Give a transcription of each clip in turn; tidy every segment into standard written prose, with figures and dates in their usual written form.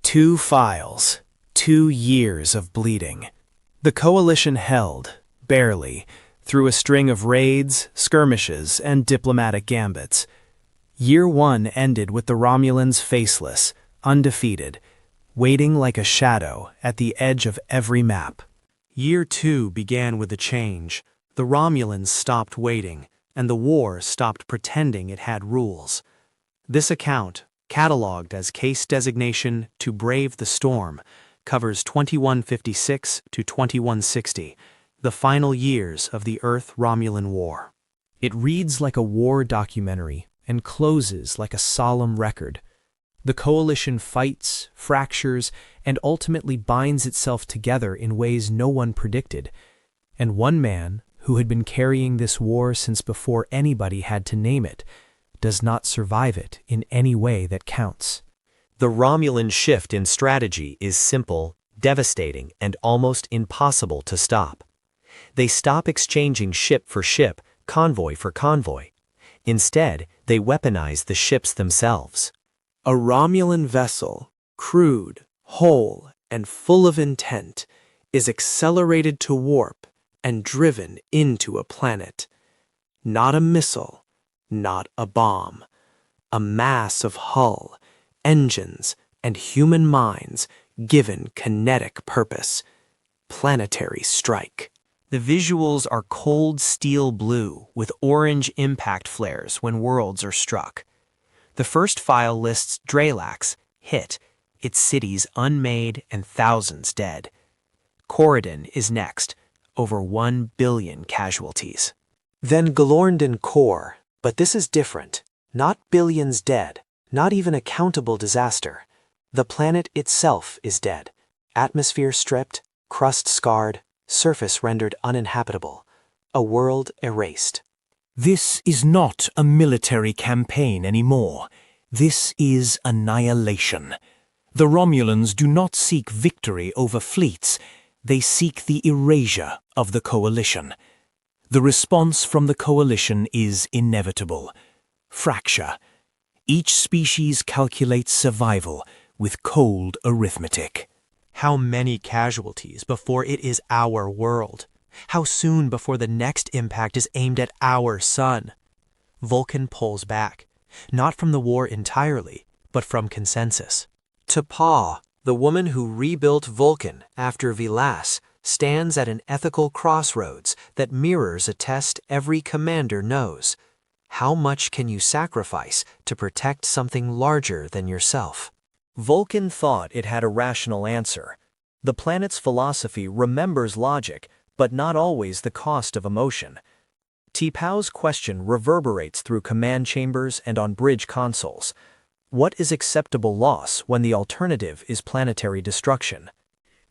2 files, 2 years of bleeding. The coalition held, barely, through a string of raids, skirmishes, and diplomatic gambits. Year 1 ended with the Romulans faceless, undefeated, waiting like a shadow at the edge of every map. Year 2 began with a change. The Romulans stopped waiting, and the war stopped pretending it had rules. This account, catalogued as Case Designation to Brave the Storm, covers 2156 to 2160, the final years of the Earth-Romulan War. It reads like a war documentary and closes like a solemn record. The coalition fights, fractures, and ultimately binds itself together in ways no one predicted. And one man, who had been carrying this war since before anybody had to name it, does not survive it in any way that counts. The Romulan shift in strategy is simple, devastating, and almost impossible to stop. They stop exchanging ship for ship, convoy for convoy. Instead, they weaponize the ships themselves. A Romulan vessel, crude, whole, and full of intent, is accelerated to warp and driven into a planet. Not a missile, not a bomb. A mass of hull, engines, and human minds given kinetic purpose. Planetary strike. The visuals are cold steel blue with orange impact flares when worlds are struck. The first file lists Dralax, hit, its cities unmade and thousands dead. Corridon is next, over 1 billion casualties. Then Galorndon core, but this is different. Not billions dead, not even a countable disaster. The planet itself is dead. Atmosphere stripped, crust scarred, surface rendered uninhabitable. A world erased. This is not a military campaign anymore. This is annihilation. The Romulans do not seek victory over fleets. They seek the erasure of the coalition. The response from the coalition is inevitable. Fracture. Each species calculates survival with cold arithmetic. How many casualties before it is our world? How soon before the next impact is aimed at our sun? Vulcan pulls back, not from the war entirely, but from consensus. T'Pau, the woman who rebuilt Vulcan after Vilas, stands at an ethical crossroads that mirrors a test every commander knows. How much can you sacrifice to protect something larger than yourself? Vulcan thought it had a rational answer. The planet's philosophy remembers logic, but not always the cost of emotion. T'Pau's question reverberates through command chambers and on bridge consoles. What is acceptable loss when the alternative is planetary destruction?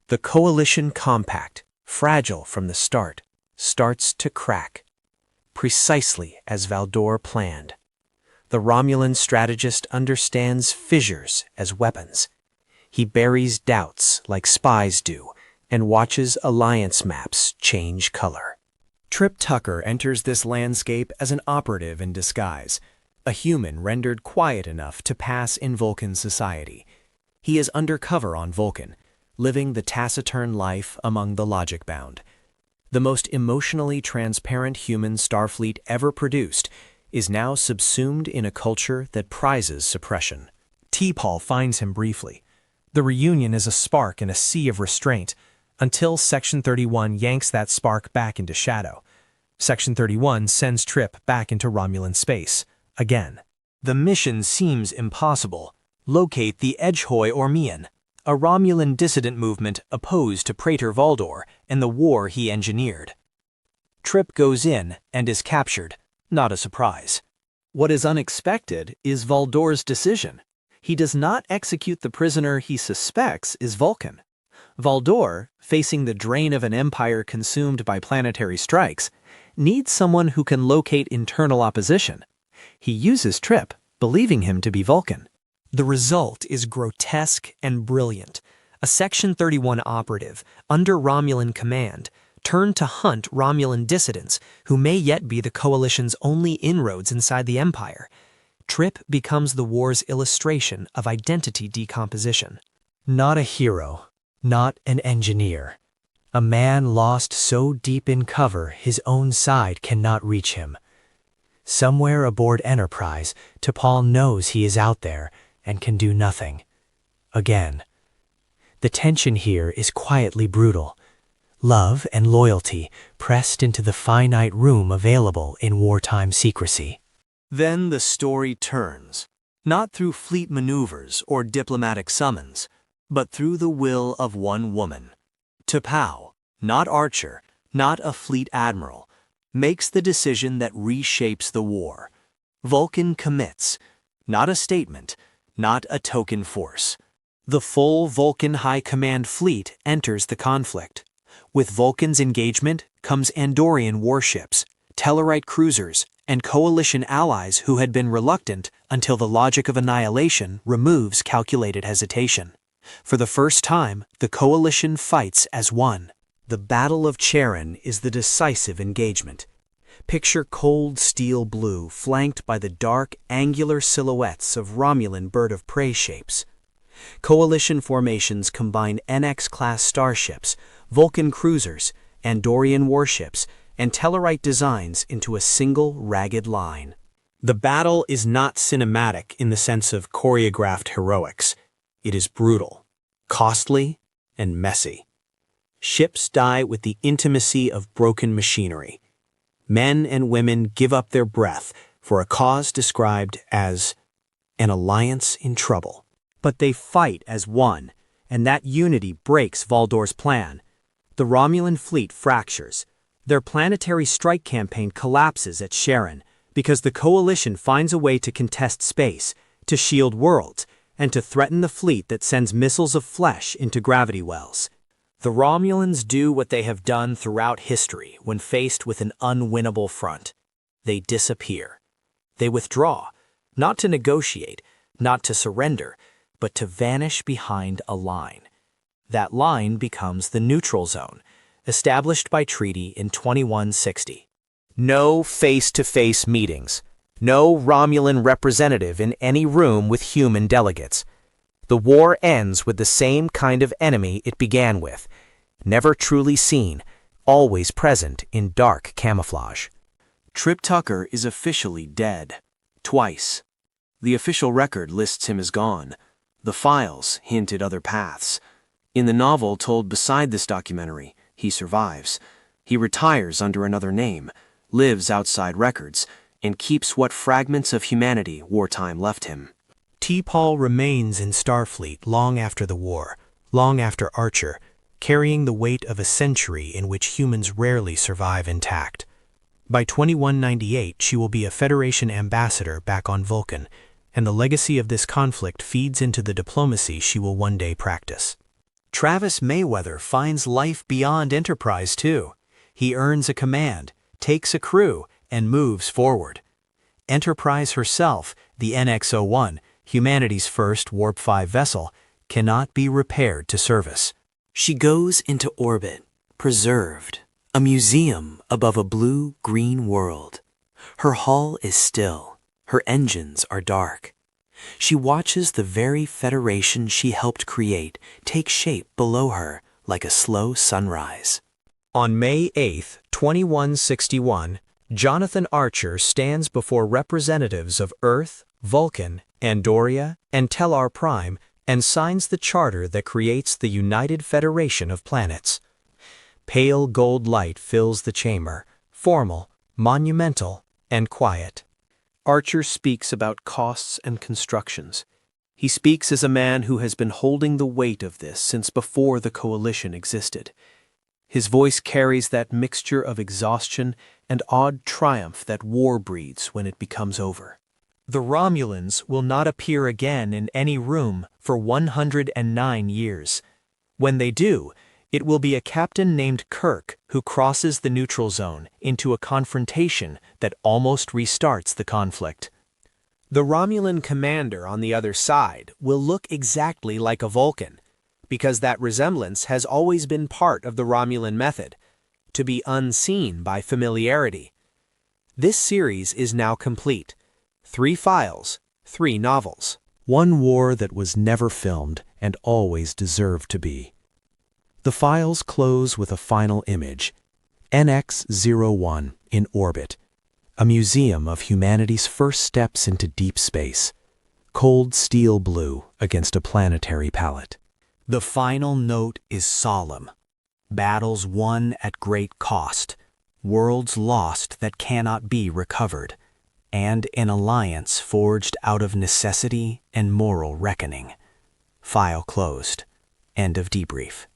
The coalition compact, fragile from the start, starts to crack. Precisely as Valdor planned. The Romulan strategist understands fissures as weapons. He buries doubts like spies do, and watches alliance maps change color. Trip Tucker enters this landscape as an operative in disguise, a human rendered quiet enough to pass in Vulcan society. He is undercover on Vulcan, living the taciturn life among the logic-bound. The most emotionally transparent human Starfleet ever produced is now subsumed in a culture that prizes suppression. T'Pau finds him briefly. The reunion is a spark in a sea of restraint, until Section 31 yanks that spark back into shadow. Section 31 sends Trip back into Romulan space, again. The mission seems impossible. Locate the Edgehoi Ormian, a Romulan dissident movement opposed to Praetor Valdor and the war he engineered. Trip goes in and is captured, not a surprise. What is unexpected is Valdor's decision. He does not execute the prisoner he suspects is Vulcan. Valdor, facing the drain of an empire consumed by planetary strikes, needs someone who can locate internal opposition. He uses Trip, believing him to be Vulcan. The result is grotesque and brilliant. A Section 31 operative, under Romulan command, turned to hunt Romulan dissidents who may yet be the Coalition's only inroads inside the Empire. Trip becomes the war's illustration of identity decomposition. Not a hero, not an engineer. A man lost so deep in cover his own side cannot reach him. Somewhere aboard Enterprise, T'Pol knows he is out there and can do nothing. Again. The tension here is quietly brutal. Love and loyalty pressed into the finite room available in wartime secrecy. Then the story turns, not through fleet maneuvers or diplomatic summons, but through the will of one woman. T'Pau, not Archer, not a fleet admiral, makes the decision that reshapes the war. Vulcan commits, not a statement, not a token force. The full Vulcan High Command fleet enters the conflict. With Vulcan's engagement comes Andorian warships, Tellarite cruisers, and coalition allies who had been reluctant until the logic of annihilation removes calculated hesitation. For the first time, the coalition fights as one. The Battle of Cheron is the decisive engagement. Picture cold steel blue flanked by the dark, angular silhouettes of Romulan bird of prey shapes. Coalition formations combine NX-class starships, Vulcan cruisers, Andorian warships, and Tellarite designs into a single ragged line. The battle is not cinematic in the sense of choreographed heroics. It is brutal, costly, and messy. Ships die with the intimacy of broken machinery. Men and women give up their breath for a cause described as an alliance in trouble. But they fight as one, and that unity breaks Valdor's plan. The Romulan fleet fractures. Their planetary strike campaign collapses at Cheron because the Coalition finds a way to contest space, to shield worlds, and to threaten the fleet that sends missiles of flesh into gravity wells. The Romulans do what they have done throughout history when faced with an unwinnable front. They disappear. They withdraw, not to negotiate, not to surrender, but to vanish behind a line. That line becomes the neutral zone, established by treaty in 2160. No face-to-face meetings. No Romulan representative in any room with human delegates. The war ends with the same kind of enemy it began with, never truly seen, always present in dark camouflage. Trip Tucker is officially dead. Twice. The official record lists him as gone. The files hint at other paths. In the novel told beside this documentary, he survives. He retires under another name, lives outside records, and keeps what fragments of humanity wartime left him. T'Pol remains in Starfleet long after the war, long after Archer, carrying the weight of a century in which humans rarely survive intact. By 2198, she will be a Federation ambassador back on Vulcan, and the legacy of this conflict feeds into the diplomacy she will one day practice. Travis Mayweather finds life beyond Enterprise, too. He earns a command, takes a crew, and moves forward. Enterprise herself, the NX-01, humanity's first Warp 5 vessel, cannot be repaired to service. She goes into orbit, preserved, a museum above a blue-green world. Her hull is still. Her engines are dark. She watches the very Federation she helped create take shape below her like a slow sunrise. On May 8, 2161, Jonathan Archer stands before representatives of Earth, Vulcan, Andoria, and Tellar Prime and signs the charter that creates the United Federation of Planets. Pale gold light fills the chamber, formal, monumental, and quiet. Archer speaks about costs and constructions. He speaks as a man who has been holding the weight of this since before the Coalition existed. His voice carries that mixture of exhaustion and odd triumph that war breeds when it becomes over. The Romulans will not appear again in any room for 109 years. When they do, it will be a captain named Kirk who crosses the neutral zone into a confrontation that almost restarts the conflict. The Romulan commander on the other side will look exactly like a Vulcan, because that resemblance has always been part of the Romulan method, to be unseen by familiarity. This series is now complete. 3 files, 3 novels. One war that was never filmed and always deserved to be. The files close with a final image, NX-01 in orbit, a museum of humanity's first steps into deep space, cold steel blue against a planetary palette. The final note is solemn. Battles won at great cost, worlds lost that cannot be recovered, and an alliance forged out of necessity and moral reckoning. File closed. End of debrief.